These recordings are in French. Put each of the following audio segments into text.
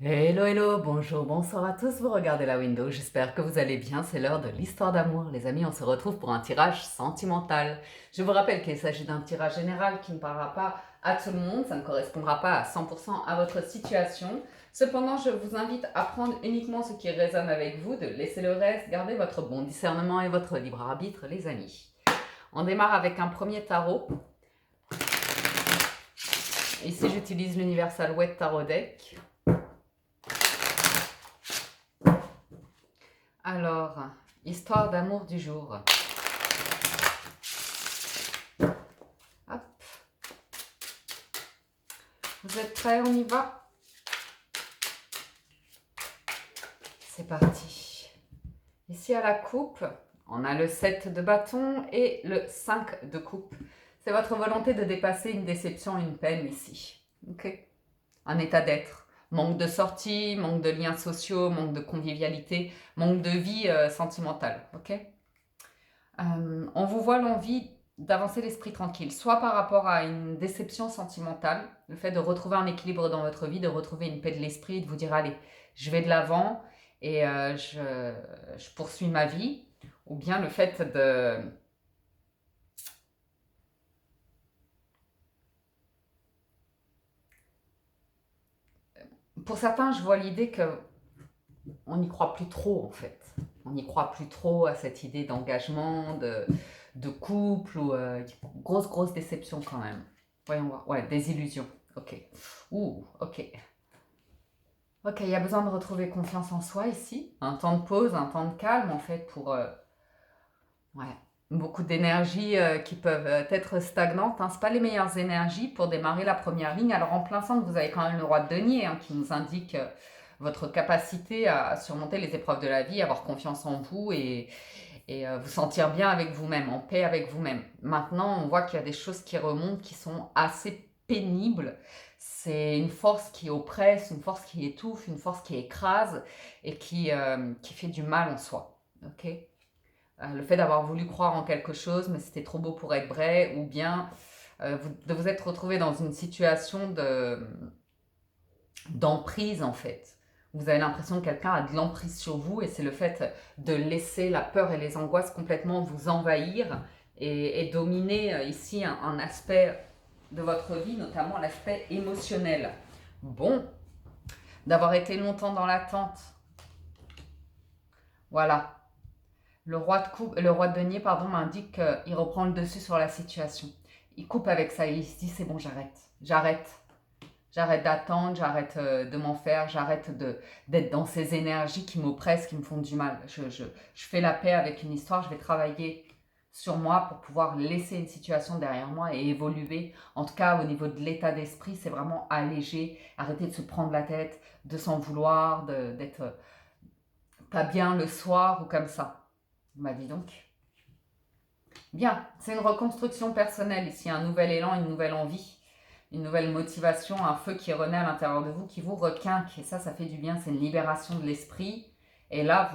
Hello, hello, bonjour, bonsoir à tous, vous regardez la window, j'espère que vous allez bien, c'est l'heure de l'histoire d'amour. Les amis, on se retrouve pour un tirage sentimental. Je vous rappelle qu'il s'agit d'un tirage général qui ne parlera pas à tout le monde, ça ne correspondra pas à 100% à votre situation. Cependant, je vous invite à prendre uniquement ce qui résonne avec vous, de laisser le reste, garder votre bon discernement et votre libre arbitre, les amis. On démarre avec un premier tarot. Ici, j'utilise l'Universal Wet Tarot Deck. Alors, histoire d'amour du jour. Hop. Vous êtes prêts? On y va? C'est parti. Ici à la coupe, on a le 7 de bâton et le 5 de coupe. C'est votre volonté de dépasser une déception, une peine ici. Ok? Un état d'être. Manque de sortie, manque de liens sociaux, manque de convivialité, manque de vie sentimentale. Ok? On vous voit l'envie d'avancer l'esprit tranquille, soit par rapport à une déception sentimentale, le fait de retrouver un équilibre dans votre vie, de retrouver une paix de l'esprit, de vous dire allez, je vais de l'avant et je poursuis ma vie, ou bien le fait de... Pour certains, je vois l'idée que on n'y croit plus trop en fait. On n'y croit plus trop à cette idée d'engagement, de couple, ou grosse déception quand même. Voyons voir. Ouais, désillusion. Ok. Ouh, ok. Ok, il y a besoin de retrouver confiance en soi ici. Un temps de pause, un temps de calme en fait pour ouais, beaucoup d'énergies qui peuvent être stagnantes. Hein. Ce pas les meilleures énergies pour démarrer la première ligne. Alors en plein centre, vous avez quand même le roi de denier hein, qui nous indique votre capacité à surmonter les épreuves de la vie, avoir confiance en vous et vous sentir bien avec vous-même, en paix avec vous-même. Maintenant, on voit qu'il y a des choses qui remontent qui sont assez pénibles. C'est une force qui oppresse, une force qui étouffe, une force qui écrase et qui fait du mal en soi. Ok? Le fait d'avoir voulu croire en quelque chose, mais c'était trop beau pour être vrai, ou bien de vous être retrouvé dans une situation d'emprise en fait. Vous avez l'impression que quelqu'un a de l'emprise sur vous et c'est le fait de laisser la peur et les angoisses complètement vous envahir et dominer ici un aspect de votre vie, notamment l'aspect émotionnel. Bon, d'avoir été longtemps dans l'attente. Voilà. Le roi de denier pardon, m'indique qu'il reprend le dessus sur la situation. Il coupe avec ça, il se dit c'est bon, j'arrête d'attendre, j'arrête de m'en faire, d'être dans ces énergies qui m'oppressent, qui me font du mal. Je fais la paix avec une histoire, je vais travailler sur moi pour pouvoir laisser une situation derrière moi et évoluer. En tout cas, au niveau de l'état d'esprit, c'est vraiment alléger, arrêter de se prendre la tête, de s'en vouloir, d'être pas bien le soir ou comme ça. Bah dis donc. Bien, c'est une reconstruction personnelle ici, un nouvel élan, une nouvelle envie, une nouvelle motivation, un feu qui renaît à l'intérieur de vous, qui vous requinque. Et ça fait du bien, c'est une libération de l'esprit. Et là,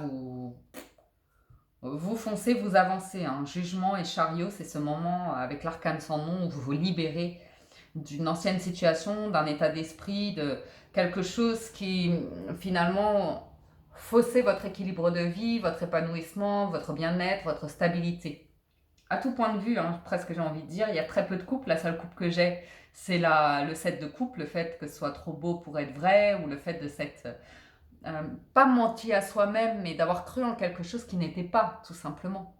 vous foncez, vous avancez. Hein. Jugement et chariot, c'est ce moment avec l'arcane sans nom où vous vous libérez d'une ancienne situation, d'un état d'esprit, de quelque chose qui finalement faussait votre équilibre de vie, votre épanouissement, votre bien-être, votre stabilité. À tout point de vue, hein, presque j'ai envie de dire, il y a très peu de couples. La seule couple que j'ai, c'est le set de couple, le fait que ce soit trop beau pour être vrai, ou le fait de s'être pas menti à soi-même, mais d'avoir cru en quelque chose qui n'était pas, tout simplement.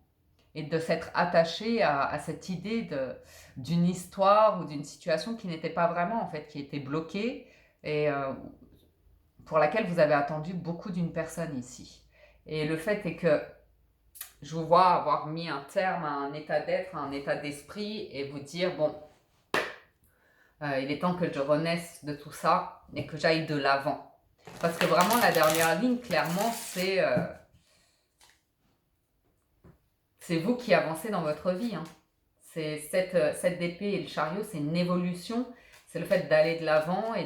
Et de s'être attaché à cette idée d'une histoire ou d'une situation qui n'était pas vraiment, en fait, qui était bloquée et pour laquelle vous avez attendu beaucoup d'une personne ici. Et le fait est que je vous vois avoir mis un terme à un état d'être, à un état d'esprit et vous dire, bon, il est temps que je renaisse de tout ça et que j'aille de l'avant. Parce que vraiment, la dernière ligne, clairement, c'est vous qui avancez dans votre vie. Hein. C'est cette d'épée et le chariot, c'est une évolution. C'est le fait d'aller de l'avant et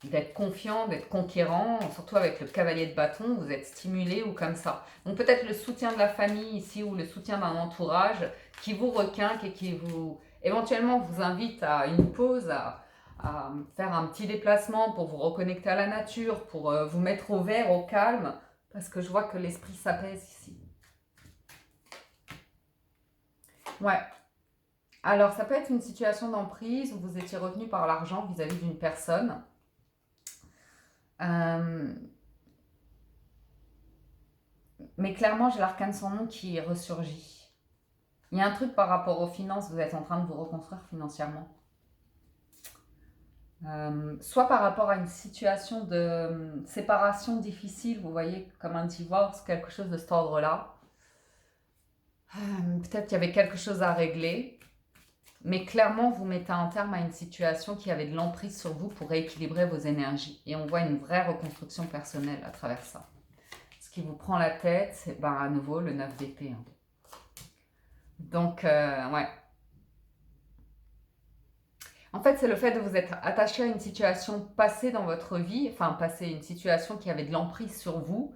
d'être confiant, d'être conquérant, surtout avec le cavalier de bâton, vous êtes stimulé ou comme ça. Donc peut-être le soutien de la famille ici ou le soutien d'un entourage qui vous requinque et qui vous éventuellement vous invite à une pause, à faire un petit déplacement pour vous reconnecter à la nature, pour vous mettre au vert, au calme, parce que je vois que l'esprit s'apaise ici. Ouais. Alors, ça peut être une situation d'emprise où vous étiez retenu par l'argent vis-à-vis d'une personne. Mais clairement, j'ai l'arcane sans nom qui ressurgit. Il y a un truc par rapport aux finances, vous êtes en train de vous reconstruire financièrement. Soit par rapport à une situation de séparation difficile, vous voyez, comme un divorce, quelque chose de cet ordre-là. Peut-être qu'il y avait quelque chose à régler, mais clairement, vous mettez un terme à une situation qui avait de l'emprise sur vous pour rééquilibrer vos énergies. Et on voit une vraie reconstruction personnelle à travers ça. Ce qui vous prend la tête, c'est à nouveau le 9 d'épée. Hein. Donc, ouais. En fait, c'est le fait de vous être attaché à une situation passée dans votre vie, enfin, passée, une situation qui avait de l'emprise sur vous,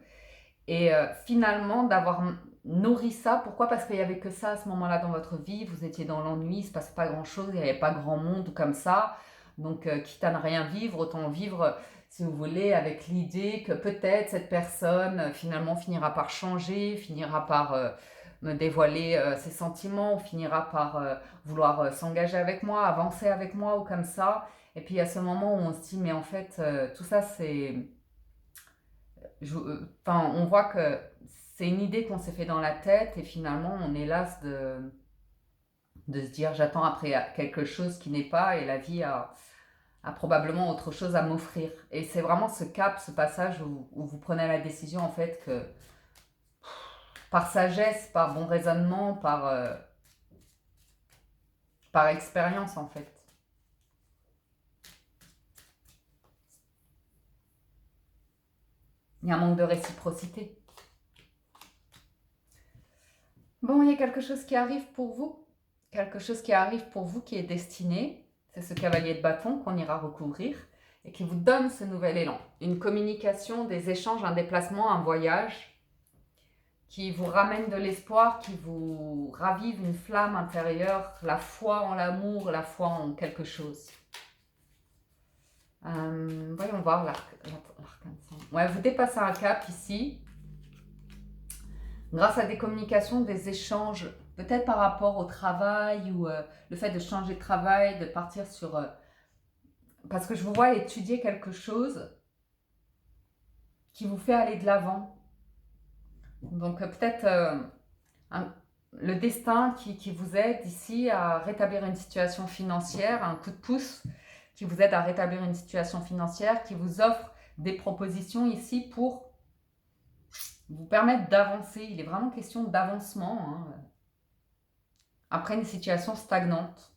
et finalement, d'avoir nourri ça. Pourquoi? Parce qu'il n'y avait que ça à ce moment-là dans votre vie, vous étiez dans l'ennui, il ne se passait pas grand-chose, il n'y avait pas grand monde comme ça. Donc, quitte à ne rien vivre, autant vivre, si vous voulez, avec l'idée que peut-être cette personne, finalement, finira par changer, finira par me dévoiler ses sentiments, ou finira par vouloir s'engager avec moi, avancer avec moi, ou comme ça. Et puis, à ce moment où on se dit, mais en fait, tout ça, c'est... Enfin, on voit que c'est une idée qu'on s'est fait dans la tête, et finalement, on est las de se dire, j'attends après quelque chose qui n'est pas, et la vie a probablement autre chose à m'offrir. Et c'est vraiment ce cap, ce passage où vous prenez la décision, en fait, que par sagesse, par bon raisonnement, par expérience, en fait. Il y a un manque de réciprocité. Bon, il y a quelque chose qui arrive pour vous. Quelque chose qui arrive pour vous qui est destiné. C'est ce cavalier de bâton qu'on ira recouvrir et qui vous donne ce nouvel élan. Une communication, des échanges, un déplacement, un voyage qui vous ramène de l'espoir, qui vous ravive une flamme intérieure, la foi en l'amour, la foi en quelque chose. Voyons voir l'arcane. Ouais, vous dépassez un cap ici, grâce à des communications, des échanges, peut-être par rapport au travail ou le fait de changer de travail, de partir sur... parce que je vous vois étudier quelque chose qui vous fait aller de l'avant. Donc peut-être le destin qui vous aide ici à rétablir une situation financière, un coup de pouce qui vous aide à rétablir une situation financière, qui vous offre des propositions ici pour vous permettre d'avancer. Il est vraiment question d'avancement après une situation stagnante.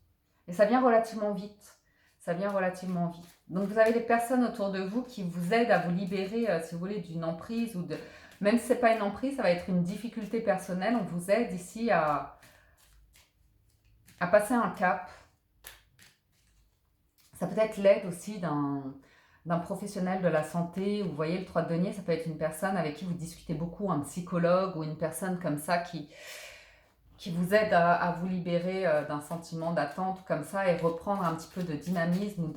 Et ça vient relativement vite. Ça vient relativement vite. Donc vous avez des personnes autour de vous qui vous aident à vous libérer, si vous voulez, d'une emprise ou de... Même si ce n'est pas une emprise, ça va être une difficulté personnelle. On vous aide ici à passer un cap. Ça peut être l'aide aussi d'un professionnel de la santé. Vous voyez, le 3 de denier, ça peut être une personne avec qui vous discutez beaucoup, un psychologue ou une personne comme ça qui vous aide à vous libérer d'un sentiment d'attente comme ça et reprendre un petit peu de dynamisme ou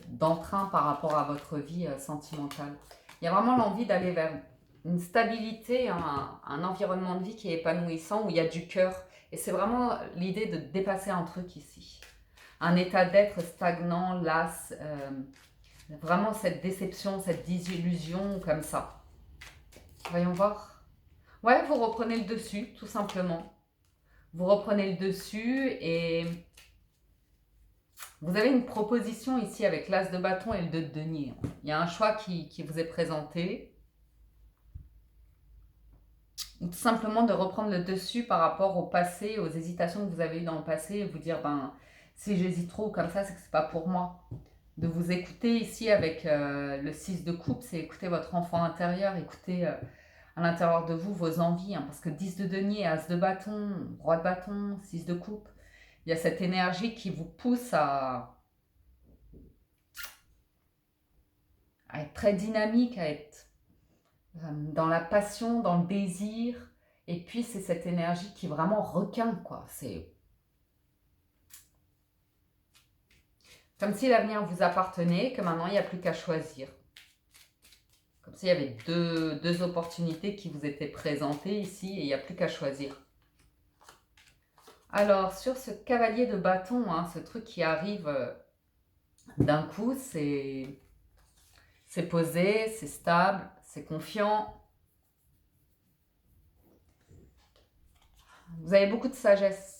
d'entrain par rapport à votre vie sentimentale. Il y a vraiment l'envie d'aller vers une stabilité, un environnement de vie qui est épanouissant, où il y a du cœur. Et c'est vraiment l'idée de dépasser un truc ici. Un état d'être stagnant, las, vraiment cette déception, cette désillusion comme ça. Voyons voir. Ouais, vous reprenez le dessus, tout simplement. Vous reprenez le dessus et vous avez une proposition ici avec l'as de bâton et le 2 de denier. Il y a un choix qui vous est présenté. Ou tout simplement de reprendre le dessus par rapport au passé, aux hésitations que vous avez eues dans le passé et vous dire, si j'hésite trop comme ça, c'est que c'est pas pour moi. De vous écouter ici avec le 6 de coupe, c'est écouter votre enfant intérieur, écouter à l'intérieur de vous vos envies, parce que 10 de denier, as de bâton, roi de bâton, 6 de coupe, il y a cette énergie qui vous pousse à être très dynamique, à être dans la passion, dans le désir, et puis c'est cette énergie qui vraiment requin, quoi. Comme si l'avenir vous appartenait, que maintenant il n'y a plus qu'à choisir. Comme s'il y avait deux opportunités qui vous étaient présentées ici et il n'y a plus qu'à choisir. Alors, sur ce cavalier de bâton, hein, ce truc qui arrive d'un coup, c'est posé, c'est stable, c'est confiant. Vous avez beaucoup de sagesse.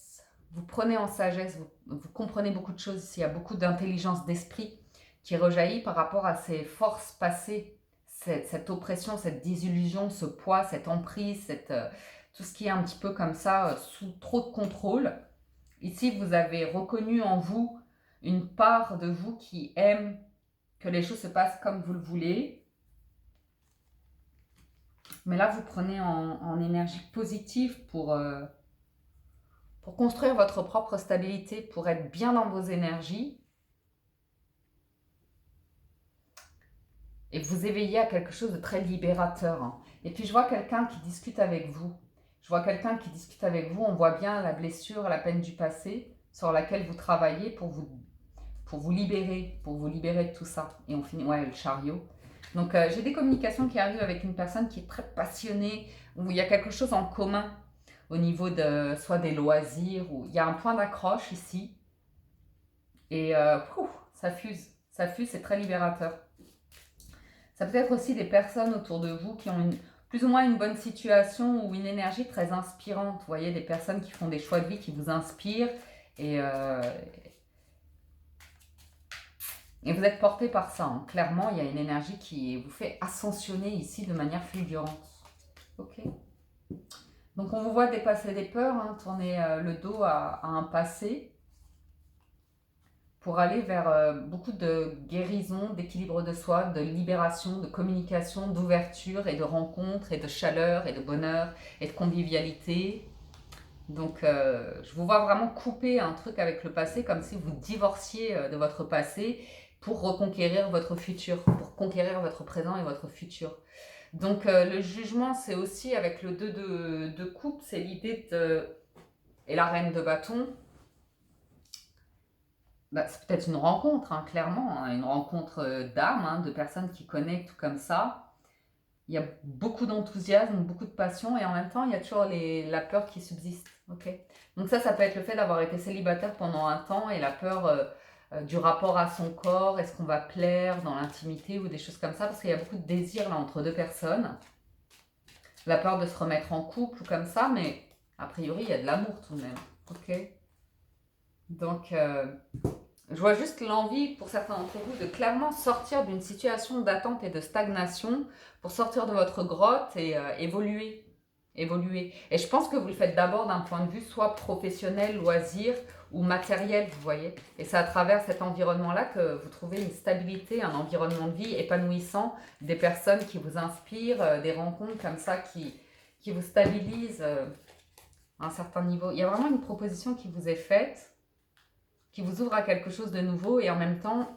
Vous prenez en sagesse, vous comprenez beaucoup de choses. Il y a beaucoup d'intelligence d'esprit qui rejaillit par rapport à ces forces passées, cette oppression, cette désillusion, ce poids, cette emprise, tout ce qui est un petit peu comme ça, sous trop de contrôle. Ici, vous avez reconnu en vous une part de vous qui aime que les choses se passent comme vous le voulez. Mais là, vous prenez en énergie positive pour construire votre propre stabilité, pour être bien dans vos énergies. Et vous éveiller à quelque chose de très libérateur. Et puis, je vois quelqu'un qui discute avec vous. On voit bien la blessure, la peine du passé sur laquelle vous travaillez pour vous libérer de tout ça. Et on finit, ouais, le chariot. Donc, j'ai des communications qui arrivent avec une personne qui est très passionnée, où il y a quelque chose en commun au niveau de soit des loisirs, où il y a un point d'accroche ici. Et ça fuse, c'est très libérateur. Ça peut être aussi des personnes autour de vous qui ont plus ou moins une bonne situation ou une énergie très inspirante. Vous voyez, des personnes qui font des choix de vie qui vous inspirent et vous êtes porté par ça. Hein. Clairement, il y a une énergie qui vous fait ascensionner ici de manière fulgurante. Ok. Donc, on vous voit dépasser des peurs, hein, tourner le dos à un passé pour aller vers beaucoup de guérison, d'équilibre de soi, de libération, de communication, d'ouverture et de rencontre et de chaleur et de bonheur et de convivialité. Donc, je vous vois vraiment couper un truc avec le passé comme si vous divorciez de votre passé pour reconquérir votre futur, pour conquérir votre présent et votre futur. Donc, le jugement, c'est aussi avec le 2 de coupe, c'est l'idée de... Et la reine de bâton, bah, c'est peut-être une rencontre, hein, clairement, hein, une rencontre d'âmes, hein, de personnes qui connectent comme ça. Il y a beaucoup d'enthousiasme, beaucoup de passion, et en même temps, il y a toujours la peur qui subsiste. Okay. Donc ça peut être le fait d'avoir été célibataire pendant un temps et la peur du rapport à son corps, est-ce qu'on va plaire dans l'intimité ou des choses comme ça, parce qu'il y a beaucoup de désir là entre deux personnes. La peur de se remettre en couple ou comme ça, mais a priori, il y a de l'amour tout de même. Ok. Donc... je vois juste l'envie pour certains d'entre vous de clairement sortir d'une situation d'attente et de stagnation pour sortir de votre grotte et évoluer. Et je pense que vous le faites d'abord d'un point de vue soit professionnel, loisir ou matériel, vous voyez. Et c'est à travers cet environnement-là que vous trouvez une stabilité, un environnement de vie épanouissant, des personnes qui vous inspirent, des rencontres comme ça qui vous stabilisent à un certain niveau. Il y a vraiment une proposition qui vous est faite, qui vous ouvre à quelque chose de nouveau et en même temps,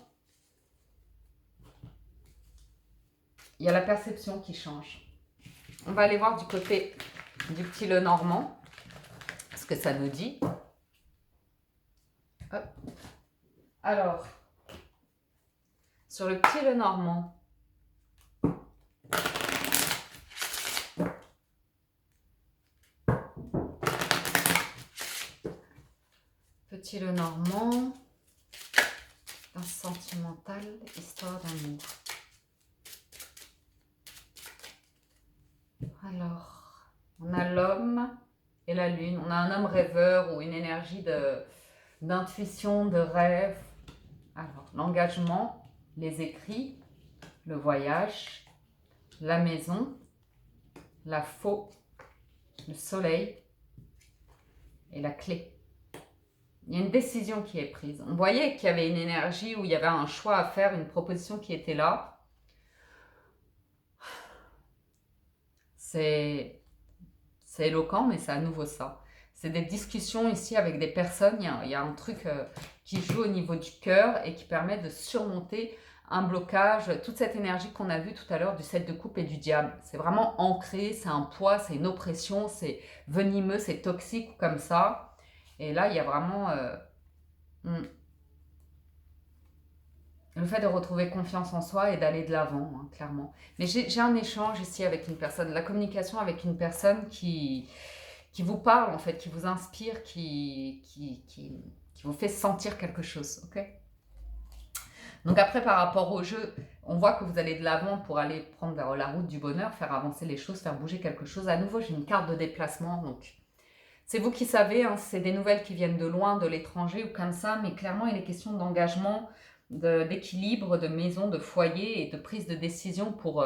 il y a la perception qui change. On va aller voir du côté du petit Lenormand, ce que ça nous dit. Hop. Alors, sur le petit Lenormand, petit Lenormand, un sentimental, histoire d'amour. Alors, on a l'homme et la lune. On a un homme rêveur ou une énergie d'intuition, de rêve. Alors, l'engagement, les écrits, le voyage, la maison, la faux, le soleil et la clé. Il y a une décision qui est prise. On voyait qu'il y avait une énergie où il y avait un choix à faire, une proposition qui était là. C'est éloquent, mais c'est à nouveau ça. C'est des discussions ici avec des personnes. Il y a un truc qui joue au niveau du cœur et qui permet de surmonter un blocage, toute cette énergie qu'on a vue tout à l'heure du 7 de coupe et du diable. C'est vraiment ancré, c'est un poids, c'est une oppression, c'est venimeux, c'est toxique comme ça. Et là, il y a vraiment... le fait de retrouver confiance en soi et d'aller de l'avant, hein, clairement. Mais j'ai un échange ici avec une personne, la communication avec une personne qui vous parle, en fait, qui vous inspire, qui vous fait sentir quelque chose, ok? Donc après, par rapport au jeu, on voit que vous allez de l'avant pour aller prendre la route du bonheur, faire avancer les choses, faire bouger quelque chose. À nouveau, j'ai une carte de déplacement, donc c'est vous qui savez, hein, c'est des nouvelles qui viennent de loin, de l'étranger ou comme ça, mais clairement, il est question d'engagement, d'équilibre, de maison, de foyer et de prise de décision pour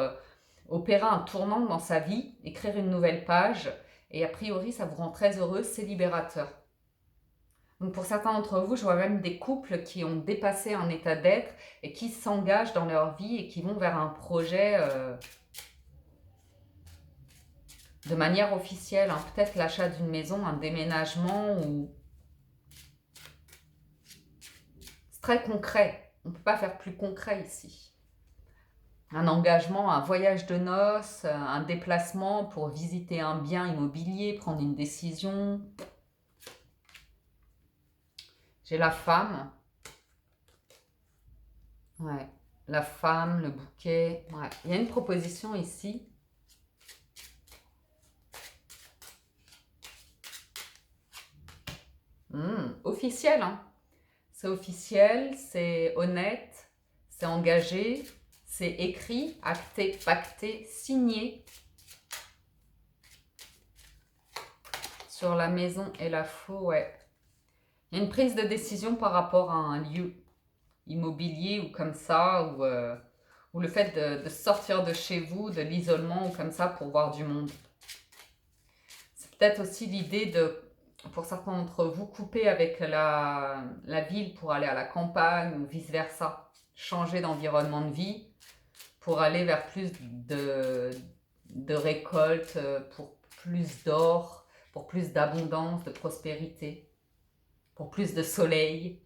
opérer un tournant dans sa vie, écrire une nouvelle page. Et a priori, ça vous rend très heureux, c'est libérateur. Donc pour certains d'entre vous, je vois même des couples qui ont dépassé un état d'être et qui s'engagent dans leur vie et qui vont vers un projet de manière officielle, hein, peut-être l'achat d'une maison, un déménagement ou... C'est très concret, on ne peut pas faire plus concret ici. Un engagement, un voyage de noces, un déplacement pour visiter un bien immobilier, prendre une décision. J'ai la femme. Ouais, la femme, le bouquet. Ouais. Il y a une proposition ici. Officiel, hein. C'est officiel, c'est honnête, c'est engagé, c'est écrit, acté, pacté, signé. Sur la maison et la faux, ouais. Il y a une prise de décision par rapport à un lieu immobilier ou comme ça, ou le fait de sortir de chez vous, de l'isolement ou comme ça pour voir du monde. C'est peut-être aussi l'idée de, pour certains d'entre vous, couper avec la ville pour aller à la campagne ou vice-versa. Changer d'environnement de vie pour aller vers plus de récoltes, pour plus d'or, pour plus d'abondance, de prospérité, pour plus de soleil.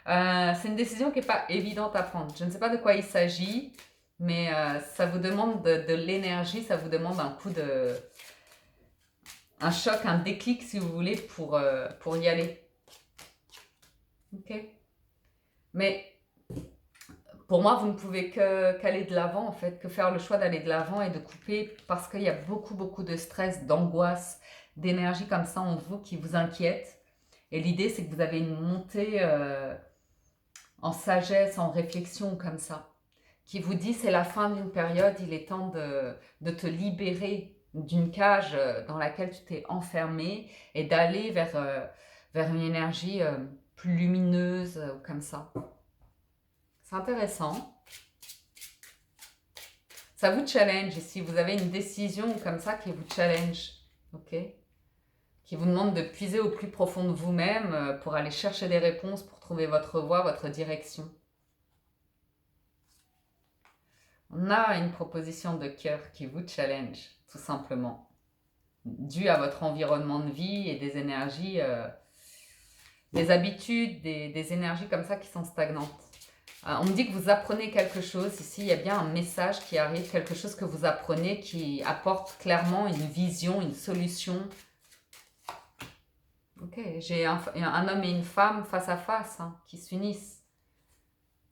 C'est une décision qui n'est pas évidente à prendre. Je ne sais pas de quoi il s'agit, mais ça vous demande de l'énergie, ça vous demande un coup de... un choc, un déclic si vous voulez pour y aller. Ok. Mais pour moi, vous ne pouvez qu'aller de l'avant en fait, que faire le choix d'aller de l'avant et de couper parce qu'il y a beaucoup de stress, d'angoisse, d'énergie comme ça en vous qui vous inquiète. Et l'idée, c'est que vous avez une montée en sagesse, en réflexion comme ça, qui vous dit c'est la fin d'une période, il est temps de te libérer d'une cage dans laquelle tu t'es enfermé et d'aller vers une énergie plus lumineuse comme ça. C'est intéressant. Ça vous challenge ici, vous avez une décision comme ça qui vous challenge, ok ? Qui vous demande de puiser au plus profond de vous-même pour aller chercher des réponses, pour trouver votre voie, votre direction. On a une proposition de cœur qui vous challenge, tout simplement, due à votre environnement de vie et des énergies, des habitudes, des énergies comme ça qui sont stagnantes. On me dit que vous apprenez quelque chose. Ici, il y a bien un message qui arrive, quelque chose que vous apprenez qui apporte clairement une vision, une solution. Ok, j'ai un homme et une femme face à face hein, qui s'unissent.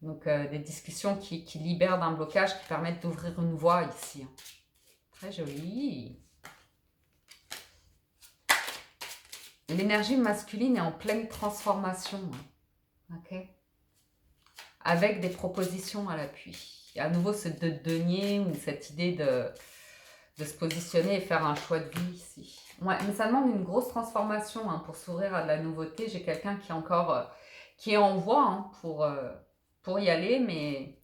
Donc, des discussions qui libèrent d'un blocage, qui permettent d'ouvrir une voie ici. Très joli. L'énergie masculine est en pleine transformation. Ok. Avec des propositions à l'appui. À nouveau, ce denier ou cette idée de se positionner et faire un choix de vie ici. Ouais, mais ça demande une grosse transformation hein, pour s'ouvrir à de la nouveauté. J'ai quelqu'un qui est encore qui est en voie hein, pour y aller, mais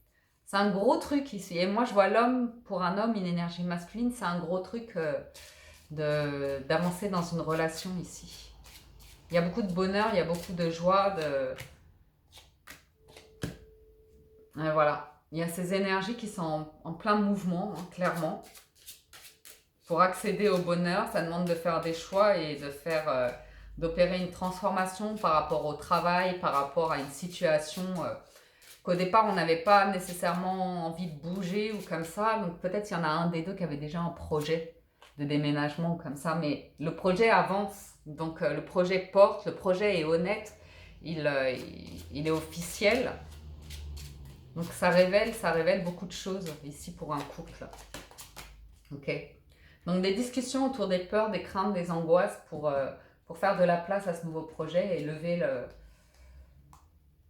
c'est un gros truc ici. Et moi, je vois l'homme, pour un homme, une énergie masculine, c'est un gros truc d'avancer dans une relation ici. Il y a beaucoup de bonheur, il y a beaucoup de joie, voilà. Il y a ces énergies qui sont en plein mouvement, hein, clairement. Pour accéder au bonheur, ça demande de faire des choix et d'opérer une transformation par rapport au travail, par rapport à une situation qu'au départ, on n'avait pas nécessairement envie de bouger ou comme ça. Donc peut-être il y en a un des deux qui avait déjà un projet de déménagement ou comme ça. Mais le projet avance. Donc le projet porte, le projet est honnête, il est officiel. Donc ça révèle beaucoup de choses ici pour un couple. Ok. Donc des discussions autour des peurs, des craintes, des angoisses pour faire de la place à ce nouveau projet et lever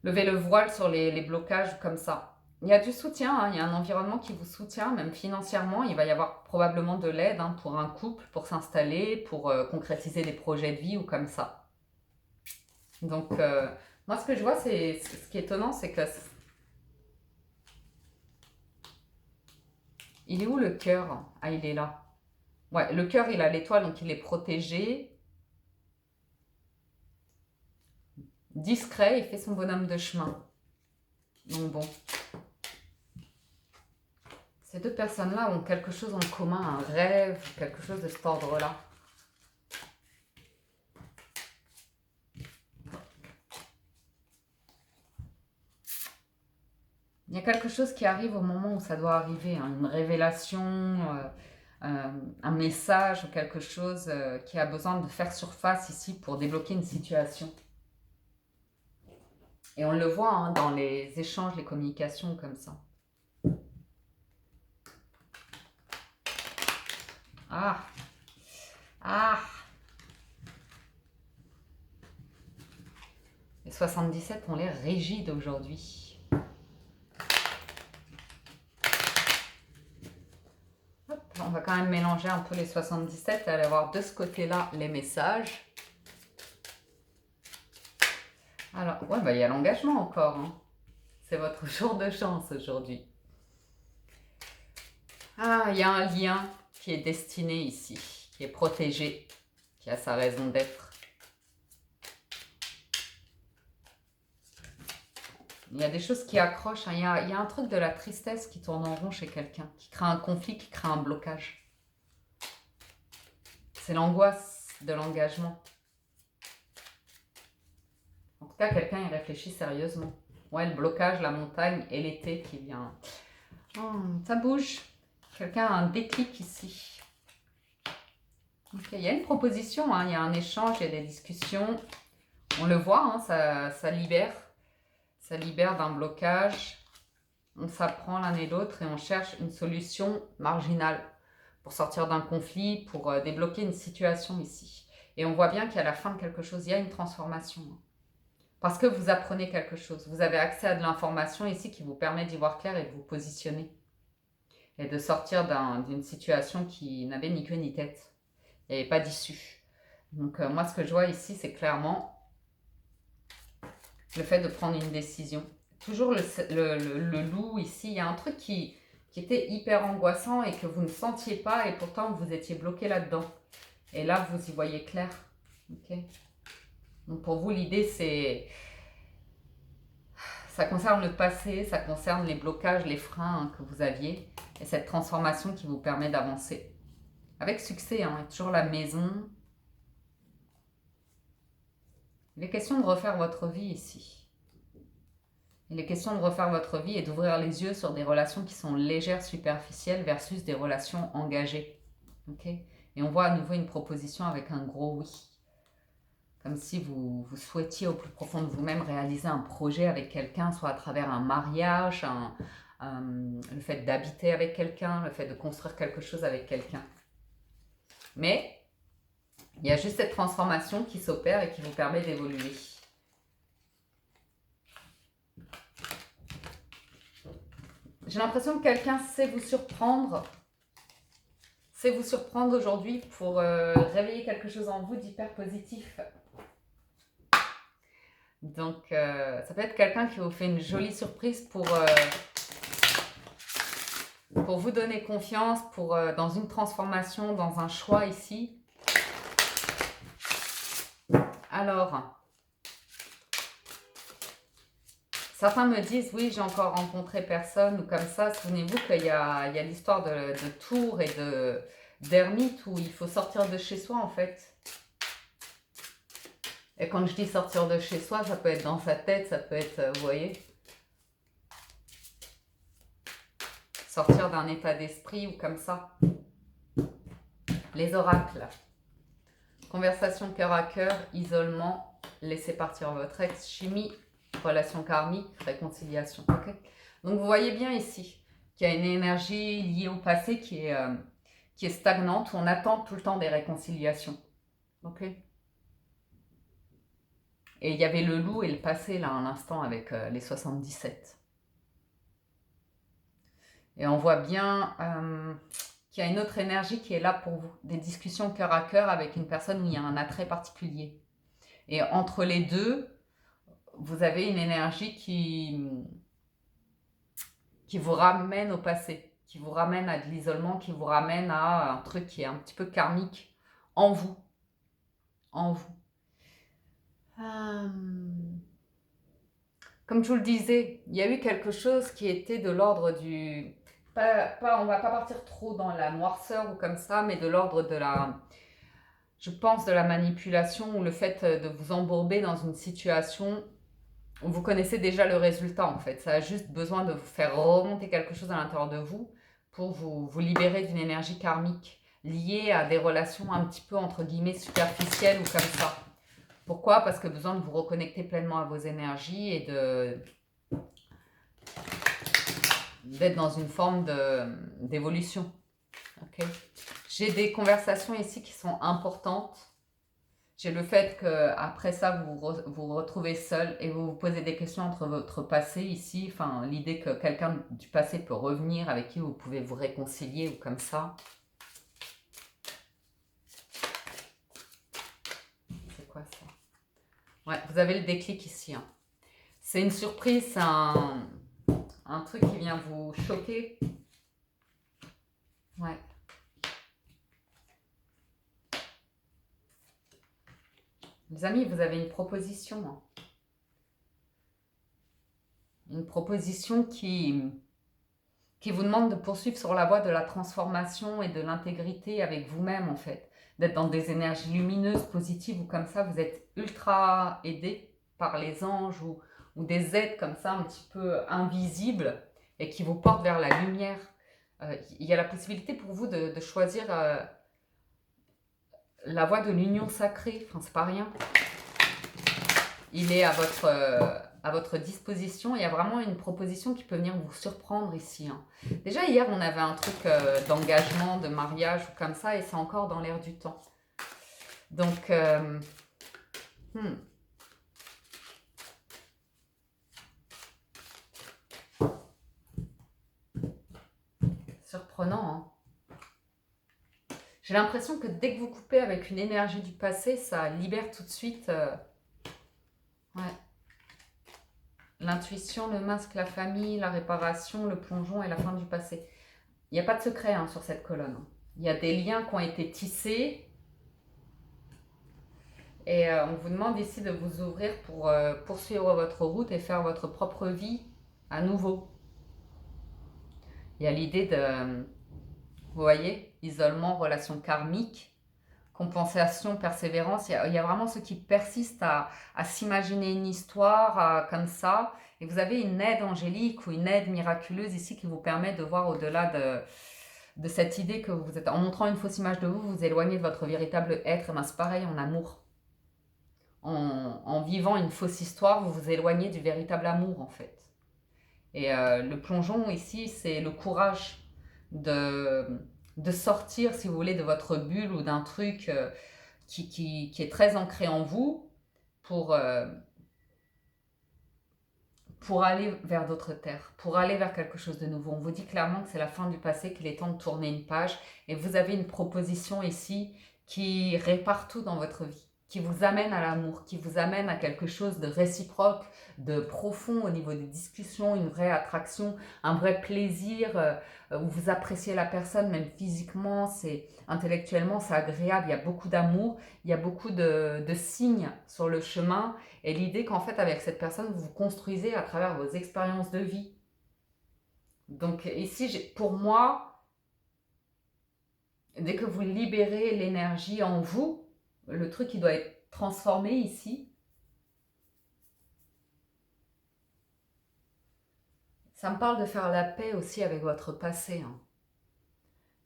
le voile sur les blocages comme ça. Il y a du soutien, hein, il y a un environnement qui vous soutient, même financièrement. Il va y avoir probablement de l'aide hein, pour un couple, pour s'installer, pour concrétiser des projets de vie ou comme ça. Donc, moi, ce que je vois, ce qui est étonnant, c'est que... Il est où le cœur? Ah, il est là. Ouais, le cœur, il a l'étoile, donc il est protégé. Discret, il fait son bonhomme de chemin. Donc bon. Ces deux personnes-là ont quelque chose en commun, un rêve, quelque chose de cet ordre-là. Il y a quelque chose qui arrive au moment où ça doit arriver, hein, une révélation, un message ou quelque chose qui a besoin de faire surface ici pour débloquer une situation. Et on le voit hein, dans les échanges, les communications comme ça. Ah! Ah! Les 77 ont l'air rigides aujourd'hui. On va quand même mélanger un peu les 77 et aller voir de ce côté-là les messages. Alors, ouais, bah, il y a l'engagement encore. Hein. C'est votre jour de chance aujourd'hui. Ah, il y a un lien qui est destiné ici, qui est protégé, qui a sa raison d'être. Il y a des choses qui accrochent. Hein. Il y a un truc de la tristesse qui tourne en rond chez quelqu'un, qui crée un conflit, qui crée un blocage. C'est l'angoisse de l'engagement. En tout cas, quelqu'un y réfléchit sérieusement. Ouais, le blocage, la montagne et l'été qui vient. Oh, ça bouge. Quelqu'un a un déclic ici. Okay, il y a une proposition, hein, il y a un échange, il y a des discussions. On le voit, hein, ça libère. Ça libère d'un blocage. On s'apprend l'un et l'autre et on cherche une solution marginale pour sortir d'un conflit, pour débloquer une situation ici. Et on voit bien qu'à la fin de quelque chose, il y a une transformation. Parce que vous apprenez quelque chose. Vous avez accès à de l'information ici qui vous permet d'y voir clair et de vous positionner. Et de sortir d'une situation qui n'avait ni queue ni tête. Il n'y avait pas d'issue. Donc moi, ce que je vois ici, c'est clairement le fait de prendre une décision. Toujours le loup ici, il y a un truc qui était hyper angoissant et que vous ne sentiez pas et pourtant vous étiez bloqué là-dedans. Et là, vous y voyez clair. Okay. Donc pour vous, l'idée, c'est... Ça concerne le passé, ça concerne les blocages, les freins hein, que vous aviez et cette transformation qui vous permet d'avancer. Avec succès, hein, toujours la maison. Il est question de refaire votre vie ici. Il est question de refaire votre vie et d'ouvrir les yeux sur des relations qui sont légères, superficielles versus des relations engagées. Okay. Et on voit à nouveau une proposition avec un gros oui. Comme si vous souhaitiez au plus profond de vous-même réaliser un projet avec quelqu'un, soit à travers un mariage, le fait d'habiter avec quelqu'un, le fait de construire quelque chose avec quelqu'un. Mais il y a juste cette transformation qui s'opère et qui vous permet d'évoluer. J'ai l'impression que quelqu'un sait vous surprendre aujourd'hui pour réveiller quelque chose en vous d'hyper positif. Donc, ça peut être quelqu'un qui vous fait une jolie surprise pour vous donner confiance, dans une transformation, dans un choix ici. Alors, certains me disent, oui, j'ai encore rencontré personne ou comme ça. Souvenez-vous qu'il y a l'histoire de Tours et d'ermite où il faut sortir de chez soi en fait. Et quand je dis sortir de chez soi, ça peut être dans sa tête, ça peut être, vous voyez, sortir d'un état d'esprit ou comme ça. Les oracles. Conversation cœur à cœur, isolement, laissez partir votre ex, chimie, relation karmique, réconciliation. Okay. Donc vous voyez bien ici qu'il y a une énergie liée au passé qui est stagnante, où on attend tout le temps des réconciliations. Ok. Et il y avait le loup et le passé là un instant avec les 77. Et on voit bien qu'il y a une autre énergie qui est là pour vous. Des discussions cœur à cœur avec une personne où il y a un attrait particulier. Et entre les deux, vous avez une énergie qui vous ramène au passé, qui vous ramène à de l'isolement, qui vous ramène à un truc qui est un petit peu karmique en vous. En vous. Comme je vous le disais, il y a eu quelque chose qui était de l'ordre du... on va pas partir trop dans la noirceur ou comme ça, mais de l'ordre de la... Je pense de la manipulation ou le fait de vous embourber dans une situation où vous connaissez déjà le résultat en fait. Ça a juste besoin de vous faire remonter quelque chose à l'intérieur de vous pour vous libérer d'une énergie karmique liée à des relations un petit peu entre guillemets superficielles ou comme ça. Pourquoi? Parce que besoin de vous reconnecter pleinement à vos énergies et d'être dans une forme d'évolution. Okay. J'ai des conversations ici qui sont importantes. J'ai le fait qu'après ça, vous retrouvez seul et vous vous posez des questions entre votre passé ici. Enfin, l'idée que quelqu'un du passé peut revenir avec qui vous pouvez vous réconcilier ou comme ça. C'est quoi ça? Ouais, vous avez le déclic ici. Hein. C'est une surprise, c'est un truc qui vient vous choquer. Ouais. Les amis, vous avez une proposition. Hein. Une proposition qui vous demande de poursuivre sur la voie de la transformation et de l'intégrité avec vous-même en fait. D'être dans des énergies lumineuses, positives ou comme ça, vous êtes ultra aidé par les anges ou des êtres comme ça un petit peu invisibles et qui vous portent vers la lumière. Il y a la possibilité pour vous de choisir la voie de l'union sacrée, enfin c'est pas rien. Il est à votre disposition. Il y a vraiment une proposition qui peut venir vous surprendre ici. Hein. Déjà, hier, on avait un truc d'engagement, de mariage ou comme ça, et c'est encore dans l'air du temps. Donc, surprenant, hein. J'ai l'impression que dès que vous coupez avec une énergie du passé, ça libère tout de suite... ouais. L'intuition, le masque, la famille, la réparation, le plongeon et la fin du passé. Il n'y a pas de secret hein, sur cette colonne. Il y a des liens qui ont été tissés. Et on vous demande ici de vous ouvrir pour poursuivre votre route et faire votre propre vie à nouveau. Il y a l'idée de, vous voyez, isolement, relation karmique, compensation, persévérance. Il y a vraiment ceux qui persistent à s'imaginer une histoire comme ça. Et vous avez une aide angélique ou une aide miraculeuse ici qui vous permet de voir au-delà de cette idée que vous êtes... En montrant une fausse image de vous, vous éloignez de votre véritable être. Ben, c'est pareil en amour. En vivant une fausse histoire, vous vous éloignez du véritable amour en fait. Et le plongeon ici, c'est le courage de sortir, si vous voulez, de votre bulle ou d'un truc qui est très ancré en vous pour aller vers d'autres terres, pour aller vers quelque chose de nouveau. On vous dit clairement que c'est la fin du passé, qu'il est temps de tourner une page. Et vous avez une proposition ici qui répare tout dans votre vie, qui vous amène à l'amour, qui vous amène à quelque chose de réciproque, de profond au niveau des discussions, une vraie attraction, un vrai plaisir, où vous appréciez la personne, même physiquement, intellectuellement, c'est agréable, il y a beaucoup d'amour, il y a beaucoup de signes sur le chemin, et l'idée qu'en fait, avec cette personne, vous vous construisez à travers vos expériences de vie. Donc ici, pour moi, dès que vous libérez l'énergie en vous, le truc qui doit être transformé ici, ça me parle de faire la paix aussi avec votre passé. Hein.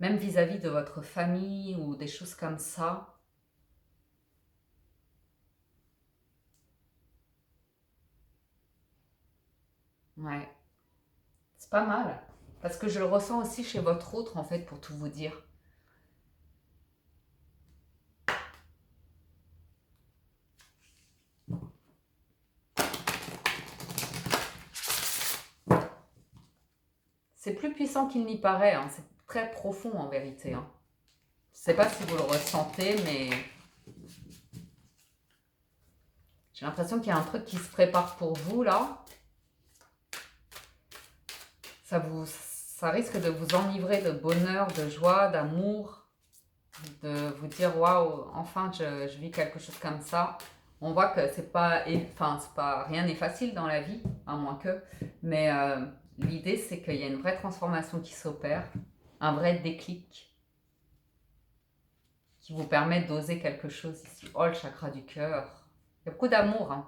Même vis-à-vis de votre famille ou des choses comme ça. Ouais. C'est pas mal. Parce que je le ressens aussi chez votre autre, en fait, pour tout vous dire. C'est plus puissant qu'il n'y paraît, hein. C'est très profond en vérité, hein. Je ne sais pas si vous le ressentez, mais j'ai l'impression qu'il y a un truc qui se prépare pour vous, là. Ça risque de vous enivrer de bonheur, de joie, d'amour, de vous dire waouh, enfin je vis quelque chose comme ça. On voit que c'est pas, rien n'est facile dans la vie, à moins que, mais l'idée c'est qu'il y a une vraie transformation qui s'opère, un vrai déclic qui vous permet d'oser quelque chose ici. Oh, le chakra du cœur. Il y a beaucoup d'amour, hein.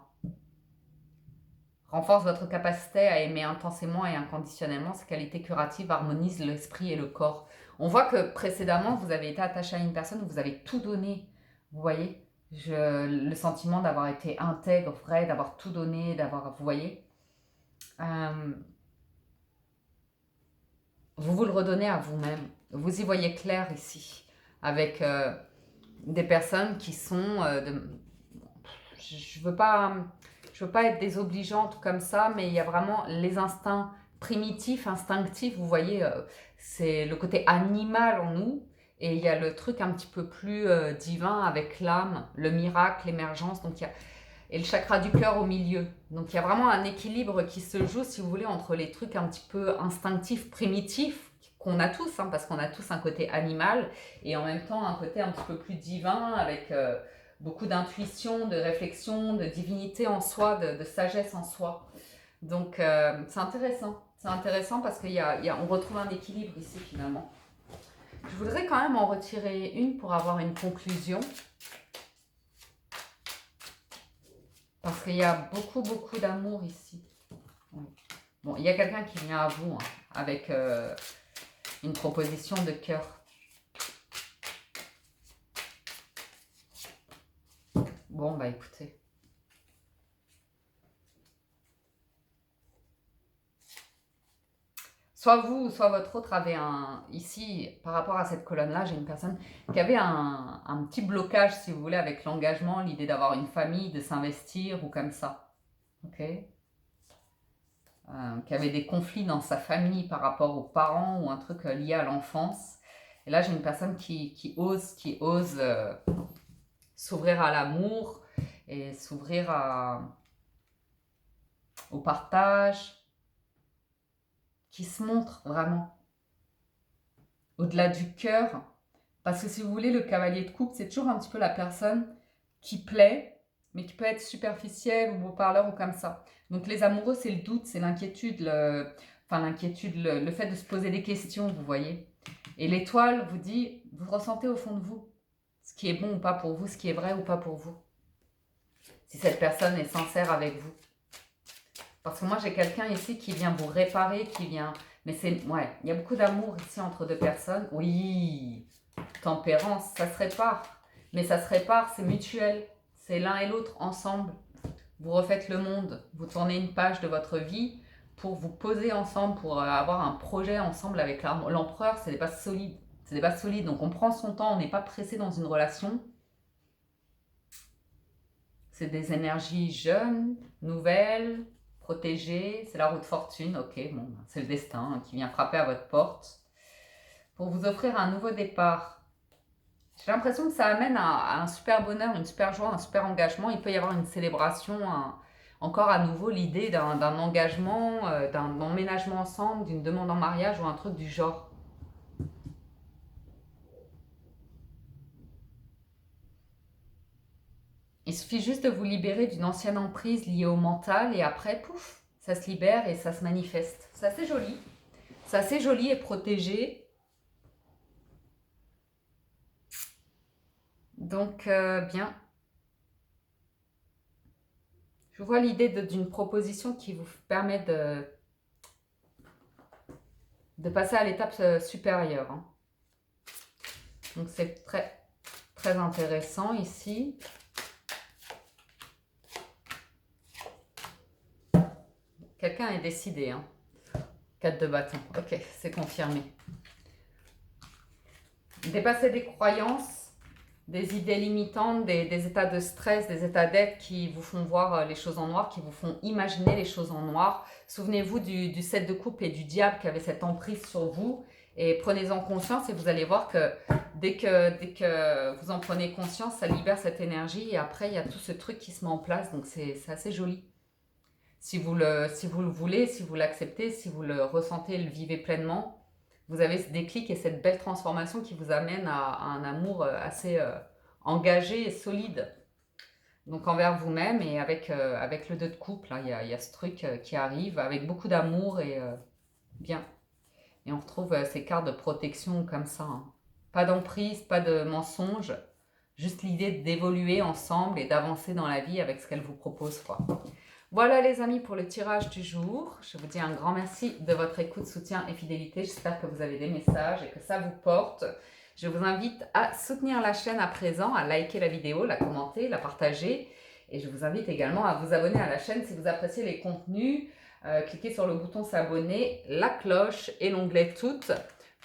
Renforce votre capacité à aimer intensément et inconditionnellement. Ces qualités curatives harmonisent l'esprit et le corps. On voit que précédemment, vous avez été attaché à une personne, vous avez tout donné. Vous voyez, le sentiment d'avoir été intègre, vrai, d'avoir tout donné, vous voyez. Vous le redonnez à vous-même. Vous y voyez clair ici, avec des personnes qui sont... je veux pas être désobligeante comme ça, mais il y a vraiment les instincts primitifs, instinctifs, vous voyez, c'est le côté animal en nous, et il y a le truc un petit peu plus divin avec l'âme, le miracle, l'émergence, et le chakra du cœur au milieu. Donc il y a vraiment un équilibre qui se joue, si vous voulez, entre les trucs un petit peu instinctifs, primitifs, qu'on a tous, hein, parce qu'on a tous un côté animal, et en même temps un côté un petit peu plus divin, avec... beaucoup d'intuition, de réflexion, de divinité en soi, de sagesse en soi. Donc c'est intéressant. C'est intéressant parce qu'on retrouve un équilibre ici finalement. Je voudrais quand même en retirer une pour avoir une conclusion. Parce qu'il y a beaucoup, beaucoup d'amour ici. Bon, il y a quelqu'un qui vient à vous, hein, avec une proposition de cœur. Bon, bah écoutez. Soit vous, soit votre autre avait ici, par rapport à cette colonne-là, j'ai une personne qui avait un petit blocage, si vous voulez, avec l'engagement, l'idée d'avoir une famille, de s'investir ou comme ça. Ok, qui avait des conflits dans sa famille par rapport aux parents ou un truc lié à l'enfance. Et là, j'ai une personne qui ose s'ouvrir à l'amour et s'ouvrir au partage, qui se montre vraiment au-delà du cœur. Parce que si vous voulez, le cavalier de coupe, c'est toujours un petit peu la personne qui plaît, mais qui peut être superficielle ou beau parleur ou comme ça. Donc les amoureux, c'est le doute, c'est l'inquiétude, le fait de se poser des questions, vous voyez. Et l'étoile vous dit, vous ressentez au fond de vous ce qui est bon ou pas pour vous, ce qui est vrai ou pas pour vous. Si cette personne est sincère avec vous. Parce que moi, j'ai quelqu'un ici qui vient vous réparer, qui vient... Mais c'est... Ouais, il y a beaucoup d'amour ici entre deux personnes. Oui, tempérance, ça se répare. Mais ça se répare, c'est mutuel. C'est l'un et l'autre ensemble. Vous refaites le monde. Vous tournez une page de votre vie pour vous poser ensemble, pour avoir un projet ensemble avec l'empereur. C'est des bases solides. C'est des bases solides. Donc on prend son temps, on n'est pas pressé dans une relation. C'est des énergies jeunes, nouvelles, protégées. C'est la roue de fortune. Ok, bon, c'est le destin qui vient frapper à votre porte pour vous offrir un nouveau départ. J'ai l'impression que ça amène à un super bonheur, une super joie, un super engagement. Il peut y avoir une célébration, encore à nouveau l'idée d'un engagement, d'un emménagement ensemble, d'une demande en mariage ou un truc du genre. Il suffit juste de vous libérer d'une ancienne emprise liée au mental et après, pouf, ça se libère et ça se manifeste. C'est assez joli. C'est assez joli et protégé. Donc, bien. Je vois l'idée d'une proposition qui vous permet de passer à l'étape supérieure. Hein. Donc, c'est très, très intéressant ici. Quelqu'un est décidé. Hein. 4 de bâton. Ok, c'est confirmé. Dépasser des croyances, des idées limitantes, des états de stress, des états d'être qui vous font voir les choses en noir, qui vous font imaginer les choses en noir. Souvenez-vous du 7 de coupe et du diable qui avait cette emprise sur vous. Et prenez-en conscience et vous allez voir que dès que vous en prenez conscience, ça libère cette énergie. Et après, il y a tout ce truc qui se met en place. Donc, c'est assez joli. Si vous le voulez, si vous l'acceptez, si vous le ressentez, le vivez pleinement, vous avez ce déclic et cette belle transformation qui vous amène à un amour assez engagé et solide. Donc envers vous-même et avec le 2 de coupe, là, il y a ce truc qui arrive avec beaucoup d'amour et bien. Et on retrouve ces cartes de protection comme ça. Hein. Pas d'emprise, pas de mensonge, juste l'idée d'évoluer ensemble et d'avancer dans la vie avec ce qu'elle vous propose, quoi. Voilà les amis pour le tirage du jour. Je vous dis un grand merci de votre écoute, soutien et fidélité. J'espère que vous avez des messages et que ça vous porte. Je vous invite à soutenir la chaîne à présent, à liker la vidéo, la commenter, la partager. Et je vous invite également à vous abonner à la chaîne si vous appréciez les contenus. Cliquez sur le bouton s'abonner, la cloche et l'onglet toutes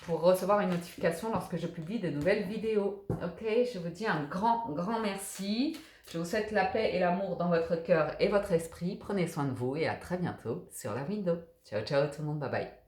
pour recevoir une notification lorsque je publie de nouvelles vidéos. Ok, je vous dis un grand merci. Je vous souhaite la paix et l'amour dans votre cœur et votre esprit. Prenez soin de vous et à très bientôt sur la window. Ciao, ciao tout le monde. Bye bye.